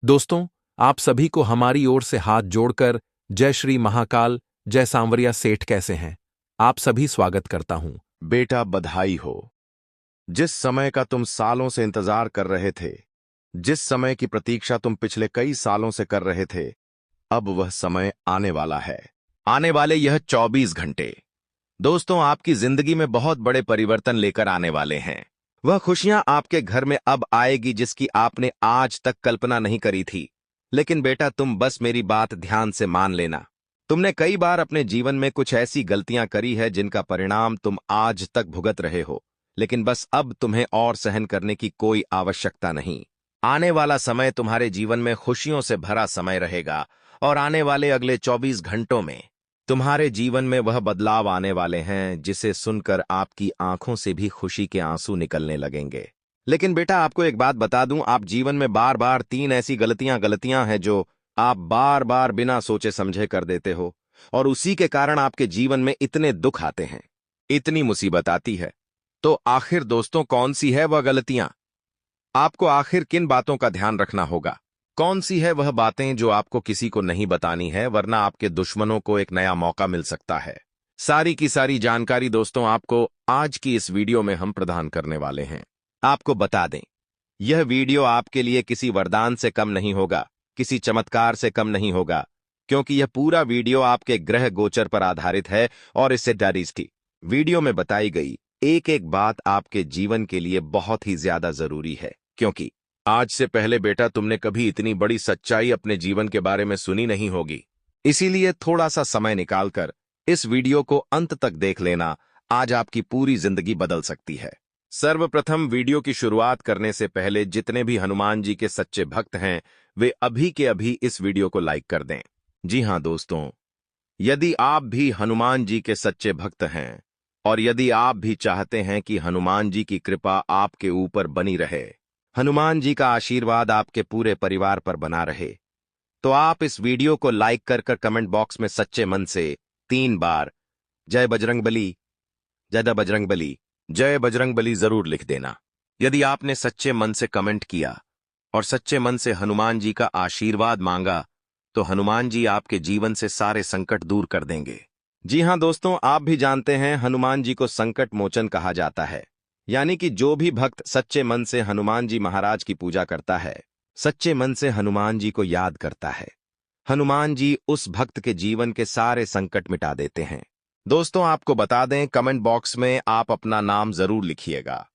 दोस्तों, आप सभी को हमारी ओर से हाथ जोड़कर जय श्री महाकाल, जय सांवरिया सेठ कैसे हैं? आप सभी स्वागत करता हूं। बेटा बधाई हो। जिस समय का तुम सालों से इंतजार कर रहे थे, जिस समय की प्रतीक्षा तुम पिछले कई सालों से कर रहे थे, अब वह समय आने वाला है। आने वाले यह 24 घंटे दोस्तों आपकी जिंदगी में बहुत बड़े परिवर्तन लेकर आने वाले हैं। वह खुशियां आपके घर में अब आएगी जिसकी आपने आज तक कल्पना नहीं करी थी। लेकिन बेटा तुम बस मेरी बात ध्यान से मान लेना। तुमने कई बार अपने जीवन में कुछ ऐसी गलतियां करी है जिनका परिणाम तुम आज तक भुगत रहे हो, लेकिन बस अब तुम्हें और सहन करने की कोई आवश्यकता नहीं। आने वाला समय तुम्हारे जीवन में खुशियों से भरा समय रहेगा और आने वाले अगले 24 घंटों में तुम्हारे जीवन में वह बदलाव आने वाले हैं जिसे सुनकर आपकी आंखों से भी खुशी के आंसू निकलने लगेंगे। लेकिन बेटा आपको एक बात बता दूं, आप जीवन में बार बार 3 ऐसी गलतियां हैं जो आप बार बार बिना सोचे समझे कर देते हो, और उसी के कारण आपके जीवन में इतने दुख आते हैं, इतनी मुसीबत आती है। तो आखिर दोस्तों कौन सी है वह गलतियां? आपको आखिर किन बातों का ध्यान रखना होगा? कौन सी है वह बातें जो आपको किसी को नहीं बतानी है, वरना आपके दुश्मनों को एक नया मौका मिल सकता है? सारी की सारी जानकारी दोस्तों आपको आज की इस वीडियो में हम प्रदान करने वाले हैं। आपको बता दें, यह वीडियो आपके लिए किसी वरदान से कम नहीं होगा, किसी चमत्कार से कम नहीं होगा, क्योंकि यह पूरा वीडियो आपके ग्रह गोचर पर आधारित है और इससे डायरीज थी। वीडियो में बताई गई एक एक बात आपके जीवन के लिए बहुत ही ज्यादा जरूरी है, क्योंकि आज से पहले बेटा तुमने कभी इतनी बड़ी सच्चाई अपने जीवन के बारे में सुनी नहीं होगी। इसीलिए थोड़ा सा समय निकालकर इस वीडियो को अंत तक देख लेना, आज आपकी पूरी जिंदगी बदल सकती है। सर्वप्रथम वीडियो की शुरुआत करने से पहले जितने भी हनुमान जी के सच्चे भक्त हैं, वे अभी के अभी इस वीडियो को लाइक कर दें। जी हां दोस्तों, यदि आप भी हनुमान जी के सच्चे भक्त हैं और यदि आप भी चाहते हैं कि हनुमान जी की कृपा आपके ऊपर बनी रहे, हनुमान जी का आशीर्वाद आपके पूरे परिवार पर बना रहे, तो आप इस वीडियो को लाइक कर कमेंट बॉक्स में सच्चे मन से 3 बार जय बजरंगबली, जय बजरंगबली, जय बजरंगबली जरूर लिख देना। यदि आपने सच्चे मन से कमेंट किया और सच्चे मन से हनुमान जी का आशीर्वाद मांगा, तो हनुमान जी आपके जीवन से सारे संकट दूर कर देंगे। जी हां दोस्तों, आप भी जानते हैं हनुमान जी को संकट मोचन कहा जाता है, यानी कि जो भी भक्त सच्चे मन से हनुमान जी महाराज की पूजा करता है, सच्चे मन से हनुमान जी को याद करता है, हनुमान जी उस भक्त के जीवन के सारे संकट मिटा देते हैं। दोस्तों आपको बता दें, कमेंट बॉक्स में आप अपना नाम जरूर लिखिएगा।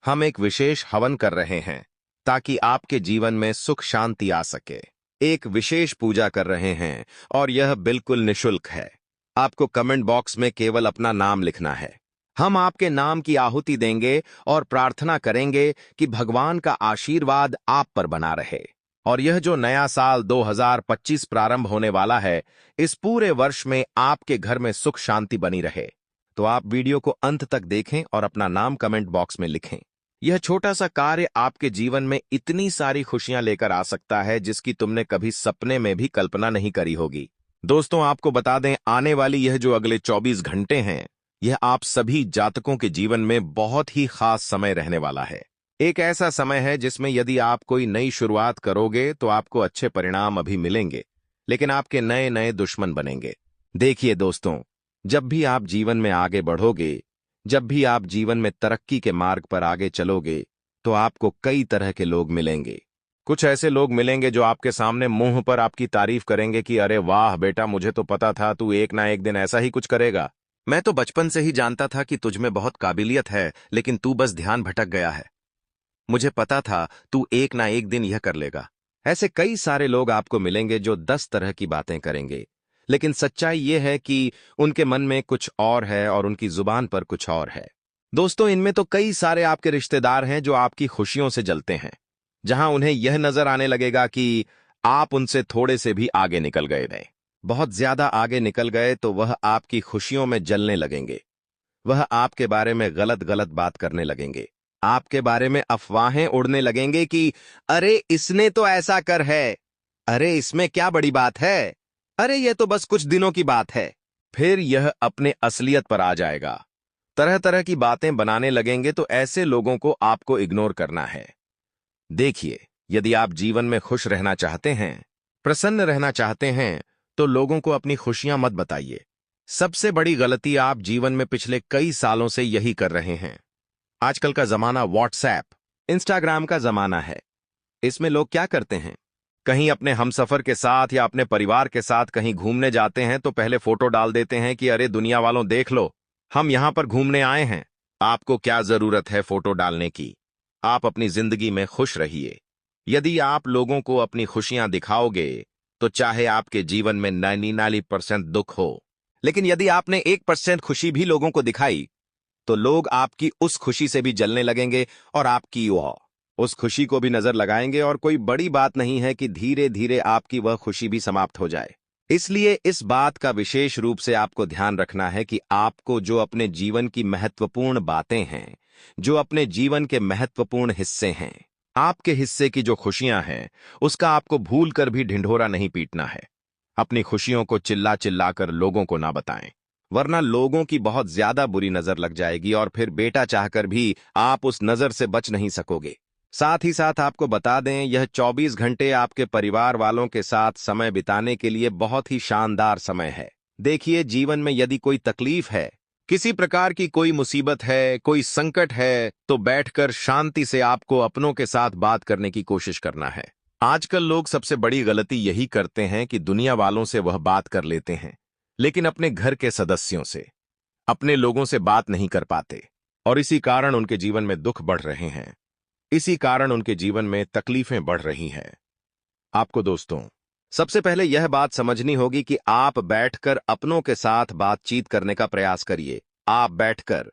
हम एक विशेष हवन कर रहे हैं ताकि आपके जीवन में सुख शांति आ सके। एक विशेष पूजा कर रहे हैं और यह बिल्कुल निशुल्क है। आपको कमेंट बॉक्स में केवल अपना नाम लिखना है। हम आपके नाम की आहुति देंगे और प्रार्थना करेंगे कि भगवान का आशीर्वाद आप पर बना रहे, और यह जो नया साल 2025 प्रारंभ होने वाला है, इस पूरे वर्ष में आपके घर में सुख शांति बनी रहे। तो आप वीडियो को अंत तक देखें और अपना नाम कमेंट बॉक्स में लिखें। यह छोटा सा कार्य आपके जीवन में इतनी सारी खुशियां लेकर आ सकता है जिसकी तुमने कभी सपने में भी कल्पना नहीं करी होगी। दोस्तों आपको बता दें, आने वाली यह जो अगले 24 घंटे हैं, यह आप सभी जातकों के जीवन में बहुत ही खास समय रहने वाला है। एक ऐसा समय है जिसमें यदि आप कोई नई शुरुआत करोगे तो आपको अच्छे परिणाम अभी मिलेंगे, लेकिन आपके नए नए दुश्मन बनेंगे। देखिए दोस्तों, जब भी आप जीवन में आगे बढ़ोगे, जब भी आप जीवन में तरक्की के मार्ग पर आगे चलोगे, तो आपको कई तरह के लोग मिलेंगे। कुछ ऐसे लोग मिलेंगे जो आपके सामने मुंह पर आपकी तारीफ करेंगे कि अरे वाह बेटा, मुझे तो पता था तू एक ना एक दिन ऐसा ही कुछ करेगा। मैं तो बचपन से ही जानता था कि तुझ में बहुत काबिलियत है, लेकिन तू बस ध्यान भटक गया है। मुझे पता था तू एक ना एक दिन यह कर लेगा। ऐसे कई सारे लोग आपको मिलेंगे जो 10 तरह की बातें करेंगे, लेकिन सच्चाई यह है कि उनके मन में कुछ और है और उनकी जुबान पर कुछ और है। दोस्तों इनमें तो कई सारे आपके रिश्तेदार हैं जो आपकी खुशियों से जलते हैं। जहां उन्हें यह नजर आने लगेगा कि आप उनसे थोड़े से भी आगे निकल गए थे, बहुत ज्यादा आगे निकल गए, तो वह आपकी खुशियों में जलने लगेंगे। वह आपके बारे में गलत गलत बात करने लगेंगे, आपके बारे में अफवाहें उड़ने लगेंगे कि अरे इसने तो ऐसा कर है, अरे इसमें क्या बड़ी बात है, अरे ये तो बस कुछ दिनों की बात है। फिर यह अपने असलियत पर आ जाएगा, तरह तरह की बातें बनाने लगेंगे, तो ऐसे लोगों को आपको इग्नोर करना है। देखिए, यदि आप जीवन में खुश रहना चाहते हैं, प्रसन्न रहना चाहते हैं, तो लोगों को अपनी खुशियां मत बताइए। सबसे बड़ी गलती आप जीवन में पिछले कई सालों से यही कर रहे हैं। आजकल का जमाना व्हाट्सएप, इंस्टाग्राम का जमाना है। इसमें लोग क्या करते हैं, कहीं अपने हमसफर के साथ या अपने परिवार के साथ कहीं घूमने जाते हैं तो पहले फोटो डाल देते हैं कि अरे दुनिया वालों देख लो, हम यहां पर घूमने आए हैं। आपको क्या जरूरत है फोटो डालने की? आप अपनी जिंदगी में खुश रहिए। यदि आप लोगों को अपनी खुशियां दिखाओगे तो चाहे आपके जीवन में 99% दुख हो, लेकिन यदि आपने 1% खुशी भी लोगों को दिखाई तो लोग आपकी उस खुशी से भी जलने लगेंगे और आपकी उस खुशी को भी नजर लगाएंगे, और कोई बड़ी बात नहीं है कि धीरे धीरे आपकी वह खुशी भी समाप्त हो जाए। इसलिए इस बात का विशेष रूप से आपको ध्यान रखना है कि आपको जो अपने जीवन की महत्वपूर्ण बातें हैं, जो अपने जीवन के महत्वपूर्ण हिस्से हैं, आपके हिस्से की जो खुशियां हैं, उसका आपको भूल कर भी ढिंढोरा नहीं पीटना है। अपनी खुशियों को चिल्ला चिल्ला कर लोगों को ना बताएं, वरना लोगों की बहुत ज्यादा बुरी नजर लग जाएगी और फिर बेटा चाहकर भी आप उस नजर से बच नहीं सकोगे। साथ ही साथ आपको बता दें, यह 24 घंटे आपके परिवार वालों के साथ समय बिताने के लिए बहुत ही शानदार समय है। देखिए, जीवन में यदि कोई तकलीफ है, किसी प्रकार की कोई मुसीबत है, कोई संकट है, तो बैठकर शांति से आपको अपनों के साथ बात करने की कोशिश करना है। आजकल लोग सबसे बड़ी गलती यही करते हैं कि दुनिया वालों से वह बात कर लेते हैं, लेकिन अपने घर के सदस्यों से, अपने लोगों से बात नहीं कर पाते, और इसी कारण उनके जीवन में दुख बढ़ रहे हैं। इसी कारण उनके जीवन में तकलीफें बढ़ रही हैं। आपको दोस्तों, सबसे पहले यह बात समझनी होगी कि आप बैठकर अपनों के साथ बातचीत करने का प्रयास करिए। आप बैठकर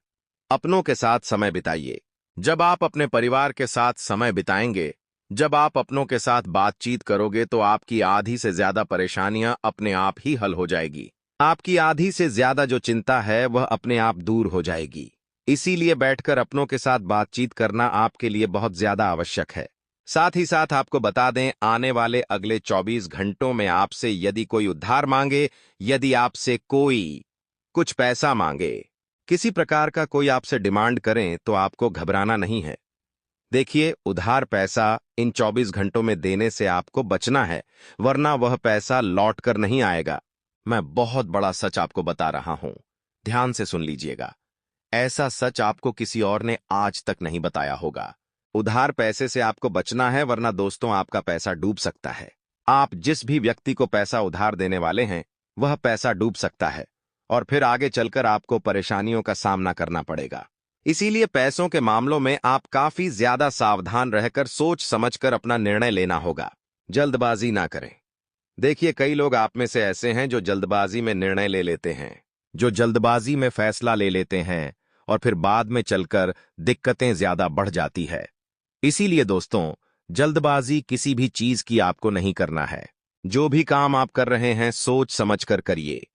अपनों के साथ समय बिताइए। जब आप अपने परिवार के साथ समय बिताएंगे, जब आप अपनों के साथ बातचीत करोगे, तो आपकी आधी से ज्यादा परेशानियां अपने आप ही हल हो जाएगी। आपकी आधी से ज्यादा जो चिंता है वह अपने आप दूर हो जाएगी। इसीलिए बैठकर अपनों के साथ बातचीत करना आपके लिए बहुत ज्यादा आवश्यक है। साथ ही साथ आपको बता दें, आने वाले अगले 24 घंटों में आपसे यदि कोई उधार मांगे, यदि आपसे कोई कुछ पैसा मांगे, किसी प्रकार का कोई आपसे डिमांड करें, तो आपको घबराना नहीं है। देखिए, उधार पैसा इन 24 घंटों में देने से आपको बचना है, वरना वह पैसा लौट कर नहीं आएगा। मैं बहुत बड़ा सच आपको बता रहा हूं, ध्यान से सुन लीजिएगा। ऐसा सच आपको किसी और ने आज तक नहीं बताया होगा। उधार पैसे से आपको बचना है, वरना दोस्तों आपका पैसा डूब सकता है। आप जिस भी व्यक्ति को पैसा उधार देने वाले हैं, वह पैसा डूब सकता है और फिर आगे चलकर आपको परेशानियों का सामना करना पड़ेगा। इसीलिए पैसों के मामलों में आप काफी ज्यादा सावधान रहकर सोच समझकर अपना निर्णय लेना होगा। जल्दबाजी ना करें। देखिए, कई लोग आप में से ऐसे हैं जो जल्दबाजी में निर्णय ले लेते हैं, जो जल्दबाजी में फैसला ले लेते हैं और फिर बाद में चलकर दिक्कतें ज्यादा बढ़ जाती है। इसीलिए दोस्तों, जल्दबाजी किसी भी चीज की आपको नहीं करना है। जो भी काम आप कर रहे हैं, सोच समझ कर करिए।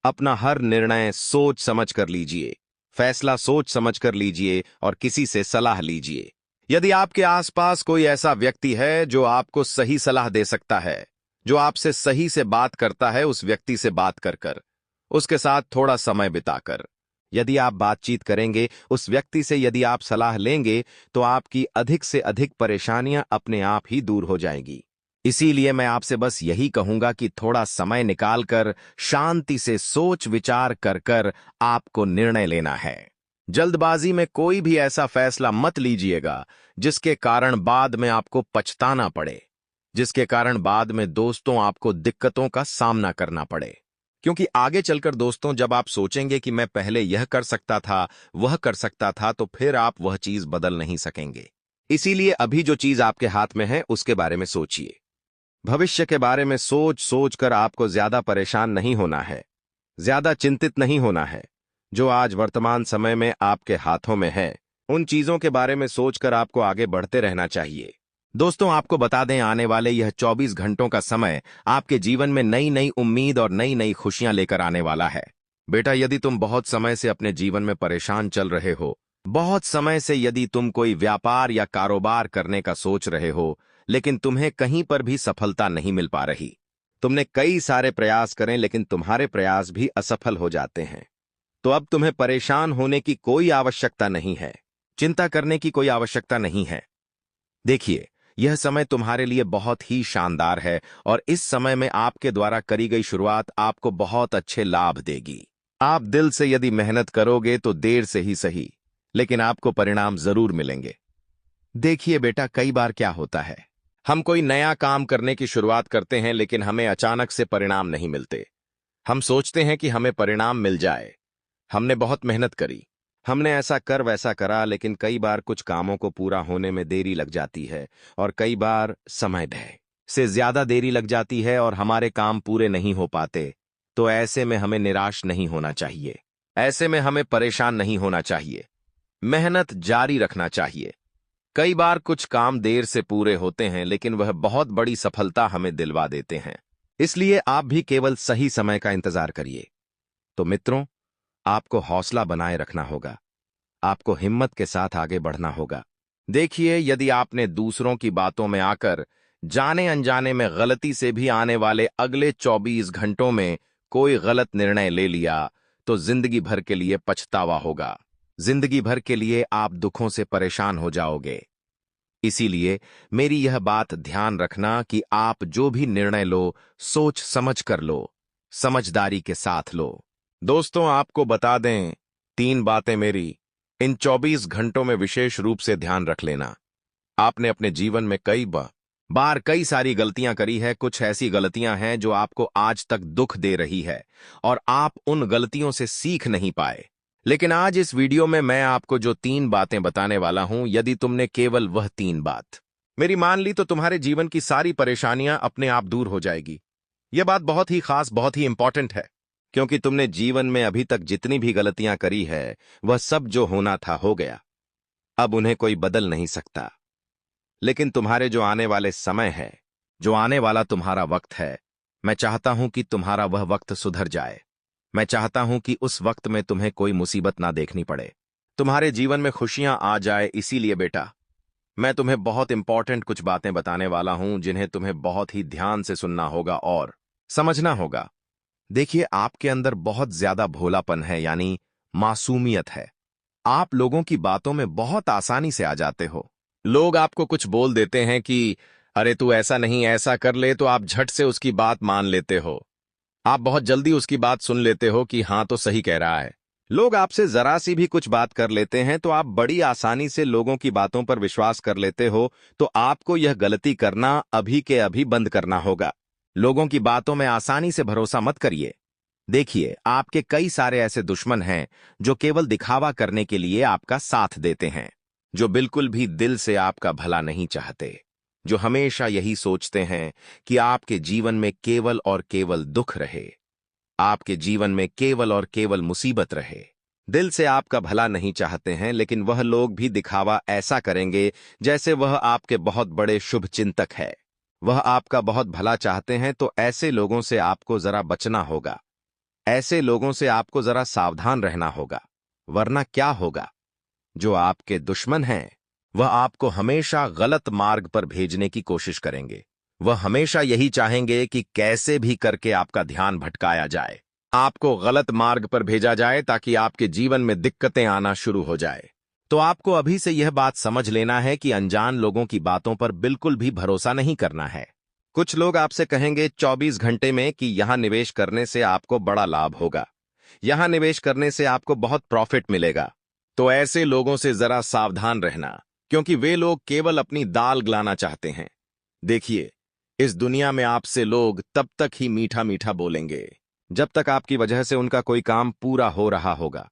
अपना हर निर्णय सोच समझ कर लीजिए, फैसला सोच समझ कर लीजिए और किसी से सलाह लीजिए। यदि आपके आसपास कोई ऐसा व्यक्ति है जो आपको सही सलाह दे सकता है, जो आपसे सही से बात करता है, उस व्यक्ति से बात कर कर, उसके साथ थोड़ा समय बिताकर यदि आप बातचीत करेंगे, उस व्यक्ति से यदि आप सलाह लेंगे, तो आपकी अधिक से अधिक परेशानियां अपने आप ही दूर हो जाएंगी। इसीलिए मैं आपसे बस यही कहूंगा कि थोड़ा समय निकालकर शांति से सोच विचार कर कर आपको निर्णय लेना है। जल्दबाजी में कोई भी ऐसा फैसला मत लीजिएगा जिसके कारण बाद में आपको पछताना पड़े, जिसके कारण बाद में दोस्तों आपको दिक्कतों का सामना करना पड़े। क्योंकि आगे चलकर दोस्तों, जब आप सोचेंगे कि मैं पहले यह कर सकता था, वह कर सकता था, तो फिर आप वह चीज बदल नहीं सकेंगे। इसीलिए अभी जो चीज आपके हाथ में है उसके बारे में सोचिए। भविष्य के बारे में सोच सोच कर आपको ज्यादा परेशान नहीं होना है, ज्यादा चिंतित नहीं होना है। जो आज वर्तमान समय में आपके हाथों में है, उन चीजों के बारे में सोचकर आपको आगे बढ़ते रहना चाहिए। दोस्तों, आपको बता दें, आने वाले यह 24 घंटों का समय आपके जीवन में नई नई उम्मीद और नई नई खुशियां लेकर आने वाला है। बेटा, यदि तुम बहुत समय से अपने जीवन में परेशान चल रहे हो, बहुत समय से यदि तुम कोई व्यापार या कारोबार करने का सोच रहे हो, लेकिन तुम्हें कहीं पर भी सफलता नहीं मिल पा रही, तुमने कई सारे प्रयास करें लेकिन तुम्हारे प्रयास भी असफल हो जाते हैं, तो अब तुम्हें परेशान होने की कोई आवश्यकता नहीं है, चिंता करने की कोई आवश्यकता नहीं है। देखिए, यह समय तुम्हारे लिए बहुत ही शानदार है और इस समय में आपके द्वारा करी गई शुरुआत आपको बहुत अच्छे लाभ देगी। आप दिल से यदि मेहनत करोगे तो देर से ही सही, लेकिन आपको परिणाम जरूर मिलेंगे। देखिए बेटा, कई बार क्या होता है, हम कोई नया काम करने की शुरुआत करते हैं लेकिन हमें अचानक से परिणाम नहीं मिलते। हम सोचते हैं कि हमें परिणाम मिल जाए, हमने बहुत मेहनत करी, हमने ऐसा कर वैसा करा, लेकिन कई बार कुछ कामों को पूरा होने में देरी लग जाती है और कई बार समय से ज्यादा देरी लग जाती है और हमारे काम पूरे नहीं हो पाते। तो ऐसे में हमें निराश नहीं होना चाहिए, ऐसे में हमें परेशान नहीं होना चाहिए, मेहनत जारी रखना चाहिए। कई बार कुछ काम देर से पूरे होते हैं लेकिन वह बहुत बड़ी सफलता हमें दिलवा देते हैं, इसलिए आप भी केवल सही समय का इंतजार करिए। तो मित्रों, आपको हौसला बनाए रखना होगा, आपको हिम्मत के साथ आगे बढ़ना होगा। देखिए, यदि आपने दूसरों की बातों में आकर जाने अनजाने में गलती से भी आने वाले अगले 24 घंटों में कोई गलत निर्णय ले लिया तो जिंदगी भर के लिए पछतावा होगा, जिंदगी भर के लिए आप दुखों से परेशान हो जाओगे। इसीलिए मेरी यह बात ध्यान रखना कि आप जो भी निर्णय लो, सोच समझ कर लो, समझदारी के साथ लो। दोस्तों, आपको बता दें, 3 बातें मेरी इन 24 घंटों में विशेष रूप से ध्यान रख लेना। आपने अपने जीवन में कई बार कई सारी गलतियां करी है, कुछ ऐसी गलतियां हैं जो आपको आज तक दुख दे रही है और आप उन गलतियों से सीख नहीं पाए। लेकिन आज इस वीडियो में मैं आपको जो 3 बातें बताने वाला हूं, यदि तुमने केवल वह 3 बात मेरी मान ली तो तुम्हारे जीवन की सारी परेशानियां अपने आप दूर हो जाएगी। यह बात बहुत ही खास, बहुत ही इंपॉर्टेंट है, क्योंकि तुमने जीवन में अभी तक जितनी भी गलतियां करी है वह सब जो होना था हो गया, अब उन्हें कोई बदल नहीं सकता। लेकिन तुम्हारे जो आने वाले समय है, जो आने वाला तुम्हारा वक्त है, मैं चाहता हूं कि तुम्हारा वह वक्त सुधर जाए। मैं चाहता हूं कि उस वक्त में तुम्हें कोई मुसीबत ना देखनी पड़े, तुम्हारे जीवन में खुशियां आ जाए। इसीलिए बेटा, मैं तुम्हें बहुत इंपॉर्टेंट कुछ बातें बताने वाला हूं जिन्हें तुम्हें बहुत ही ध्यान से सुनना होगा और समझना होगा। देखिए, आपके अंदर बहुत ज्यादा भोलापन है, यानी मासूमियत है। आप लोगों की बातों में बहुत आसानी से आ जाते हो। लोग आपको कुछ बोल देते हैं कि अरे तू ऐसा नहीं ऐसा कर ले, तो आप झट से उसकी बात मान लेते हो। आप बहुत जल्दी उसकी बात सुन लेते हो कि हाँ तो सही कह रहा है। लोग आपसे जरा सी भी कुछ बात कर लेते हैं तो आप बड़ी आसानी से लोगों की बातों पर विश्वास कर लेते हो। तो आपको यह गलती करना अभी के अभी बंद करना होगा। लोगों की बातों में आसानी से भरोसा मत करिए। देखिए, आपके कई सारे ऐसे दुश्मन हैं जो केवल दिखावा करने के लिए आपका साथ देते हैं, जो बिल्कुल भी दिल से आपका भला नहीं चाहते, जो हमेशा यही सोचते हैं कि आपके जीवन में केवल और केवल दुख रहे, आपके जीवन में केवल और केवल मुसीबत रहे। दिल से आपका भला नहीं चाहते हैं, लेकिन वह लोग भी दिखावा ऐसा करेंगे जैसे वह आपके बहुत बड़े शुभ चिंतक है, वह आपका बहुत भला चाहते हैं। तो ऐसे लोगों से आपको जरा बचना होगा, ऐसे लोगों से आपको जरा सावधान रहना होगा, वरना क्या होगा, जो आपके दुश्मन हैं वह आपको हमेशा गलत मार्ग पर भेजने की कोशिश करेंगे। वह हमेशा यही चाहेंगे कि कैसे भी करके आपका ध्यान भटकाया जाए, आपको गलत मार्ग पर भेजा जाए ताकि आपके जीवन में दिक्कतें आना शुरू हो जाए। तो आपको अभी से यह बात समझ लेना है कि अनजान लोगों की बातों पर बिल्कुल भी भरोसा नहीं करना है। कुछ लोग आपसे कहेंगे 24 घंटे में कि यहां निवेश करने से आपको बड़ा लाभ होगा, यहां निवेश करने से आपको बहुत प्रॉफिट मिलेगा। तो ऐसे लोगों से जरा सावधान रहना, क्योंकि वे लोग केवल अपनी दाल गलाना चाहते हैं। देखिए, इस दुनिया में आपसे लोग तब तक ही मीठा मीठा बोलेंगे जब तक आपकी वजह से उनका कोई काम पूरा हो रहा होगा।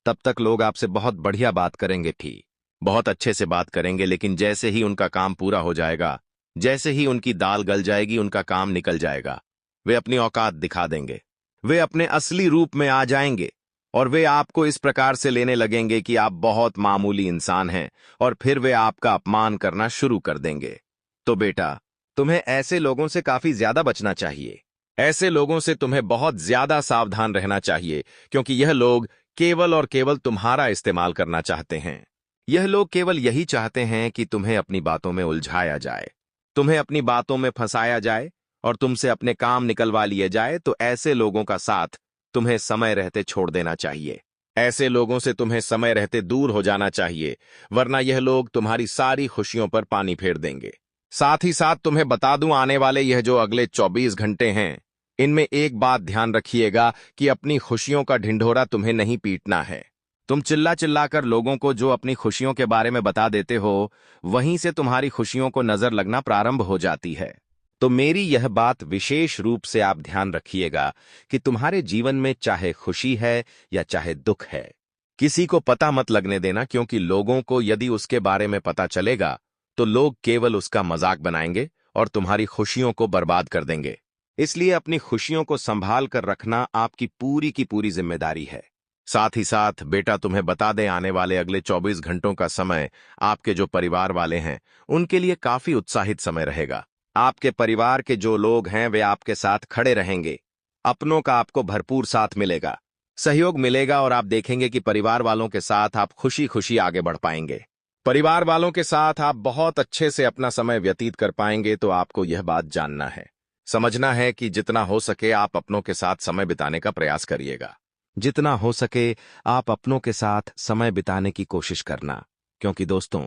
तब तक लोग आपसे बहुत बढ़िया बात करेंगे, ठीक बहुत अच्छे से बात करेंगे, लेकिन जैसे ही उनका काम पूरा हो जाएगा, जैसे ही उनकी दाल गल जाएगी, उनका काम निकल जाएगा, वे अपनी औकात दिखा देंगे, वे अपने असली रूप में आ जाएंगे और वे आपको इस प्रकार से लेने लगेंगे कि आप बहुत मामूली इंसान हैं और फिर वे आपका अपमान करना शुरू कर देंगे। तो बेटा, तुम्हें ऐसे लोगों से काफी ज्यादा बचना चाहिए, ऐसे लोगों से तुम्हें बहुत ज्यादा सावधान रहना चाहिए, क्योंकि यह लोग केवल और केवल तुम्हारा इस्तेमाल करना चाहते हैं। यह लोग केवल यही चाहते हैं कि तुम्हें अपनी बातों में उलझाया जाए, तुम्हें अपनी बातों में फंसाया जाए और तुमसे अपने काम निकलवा लिए जाए। तो ऐसे लोगों का साथ तुम्हें समय रहते छोड़ देना चाहिए, ऐसे लोगों से तुम्हें समय रहते दूर हो जाना चाहिए, वरना यह लोग तुम्हारी सारी खुशियों पर पानी फेर देंगे। साथ ही साथ तुम्हें बता दूं, आने वाले यह जो अगले 24 घंटे हैं, इनमें एक बात ध्यान रखिएगा कि अपनी खुशियों का ढिंढोरा तुम्हें नहीं पीटना है। तुम चिल्ला चिल्ला कर लोगों को जो अपनी खुशियों के बारे में बता देते हो, वहीं से तुम्हारी खुशियों को नजर लगना प्रारंभ हो जाती है। तो मेरी यह बात विशेष रूप से आप ध्यान रखिएगा कि तुम्हारे जीवन में चाहे खुशी है या चाहे दुख है, किसी को पता मत लगने देना, क्योंकि लोगों को यदि उसके बारे में पता चलेगा तो लोग केवल उसका मजाक बनाएंगे और तुम्हारी खुशियों को बर्बाद कर देंगे। इसलिए अपनी खुशियों को संभाल कर रखना आपकी पूरी की पूरी जिम्मेदारी है। साथ ही साथ बेटा, तुम्हें बता दें, आने वाले अगले 24 घंटों का समय आपके जो परिवार वाले हैं उनके लिए काफी उत्साहित समय रहेगा। आपके परिवार के जो लोग हैं वे आपके साथ खड़े रहेंगे। अपनों का आपको भरपूर साथ मिलेगा, सहयोग मिलेगा और आप देखेंगे कि परिवार वालों के साथ आप खुशी खुशी आगे बढ़ पाएंगे। परिवार वालों के साथ आप बहुत अच्छे से अपना समय व्यतीत कर पाएंगे। तो आपको यह बात जानना है, समझना है कि जितना हो सके आप अपनों के साथ समय बिताने का प्रयास करिएगा। जितना हो सके आप अपनों के साथ समय बिताने की कोशिश करना, क्योंकि दोस्तों,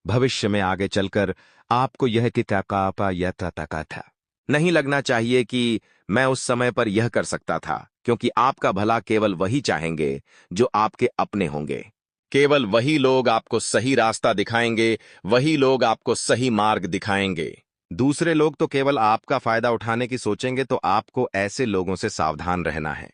भविष्य में आगे चलकर आपको यह किताकापा यह तका था नहीं लगना चाहिए कि मैं उस समय पर यह कर सकता था, क्योंकि आपका भला केवल वही चाहेंगे जो आपके अपने होंगे। केवल वही लोग आपको सही रास्ता दिखाएंगे, वही लोग आपको सही मार्ग दिखाएंगे। दूसरे लोग तो केवल आपका फायदा उठाने की सोचेंगे। तो आपको ऐसे लोगों से सावधान रहना है,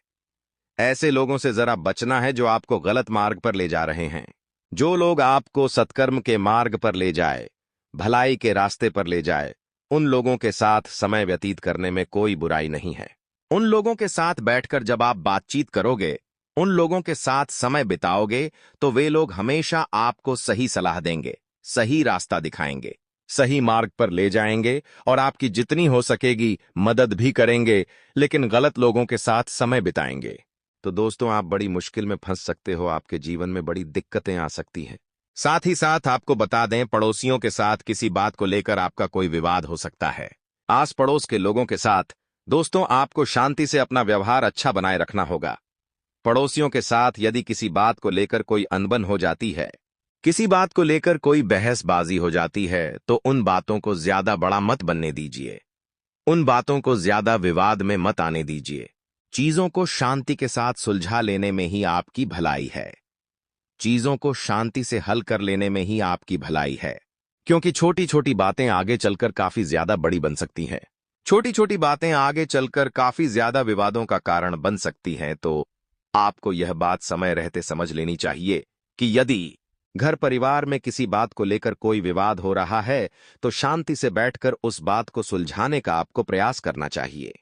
ऐसे लोगों से जरा बचना है जो आपको गलत मार्ग पर ले जा रहे हैं। जो लोग आपको सत्कर्म के मार्ग पर ले जाए, भलाई के रास्ते पर ले जाए, उन लोगों के साथ समय व्यतीत करने में कोई बुराई नहीं है। उन लोगों के साथ बैठकर जब आप बातचीत करोगे, उन लोगों के साथ समय बिताओगे, तो वे लोग हमेशा आपको सही सलाह देंगे, सही रास्ता दिखाएंगे, सही मार्ग पर ले जाएंगे और आपकी जितनी हो सकेगी मदद भी करेंगे, लेकिन गलत लोगों के साथ समय बिताएंगे। तो दोस्तों, आप बड़ी मुश्किल में फंस सकते हो, आपके जीवन में बड़ी दिक्कतें आ सकती हैं। साथ ही साथ आपको बता दें, पड़ोसियों के साथ किसी बात को लेकर आपका कोई विवाद हो सकता है। आस पड़ोस के लोगों के साथ दोस्तों आपको शांति से अपना व्यवहार अच्छा बनाए रखना होगा। पड़ोसियों के साथ यदि किसी बात को लेकर कोई अनबन हो जाती है, किसी बात को लेकर कोई बहसबाजी हो जाती है, तो उन बातों को ज्यादा बड़ा मत बनने दीजिए, उन बातों को ज्यादा विवाद में मत आने दीजिए। चीजों को शांति के साथ सुलझा लेने में ही आपकी भलाई है, चीजों को शांति से हल कर लेने में ही आपकी भलाई है, क्योंकि छोटी छोटी बातें आगे चलकर काफी ज्यादा बड़ी बन सकती हैं। छोटी छोटी बातें आगे चलकर काफी ज्यादा विवादों का कारण बन सकती हैं। तो आपको यह बात समय रहते समझ लेनी चाहिए कि यदि घर परिवार में किसी बात को लेकर कोई विवाद हो रहा है, तो शांति से बैठकर उस बात को सुलझाने का आपको प्रयास करना चाहिए।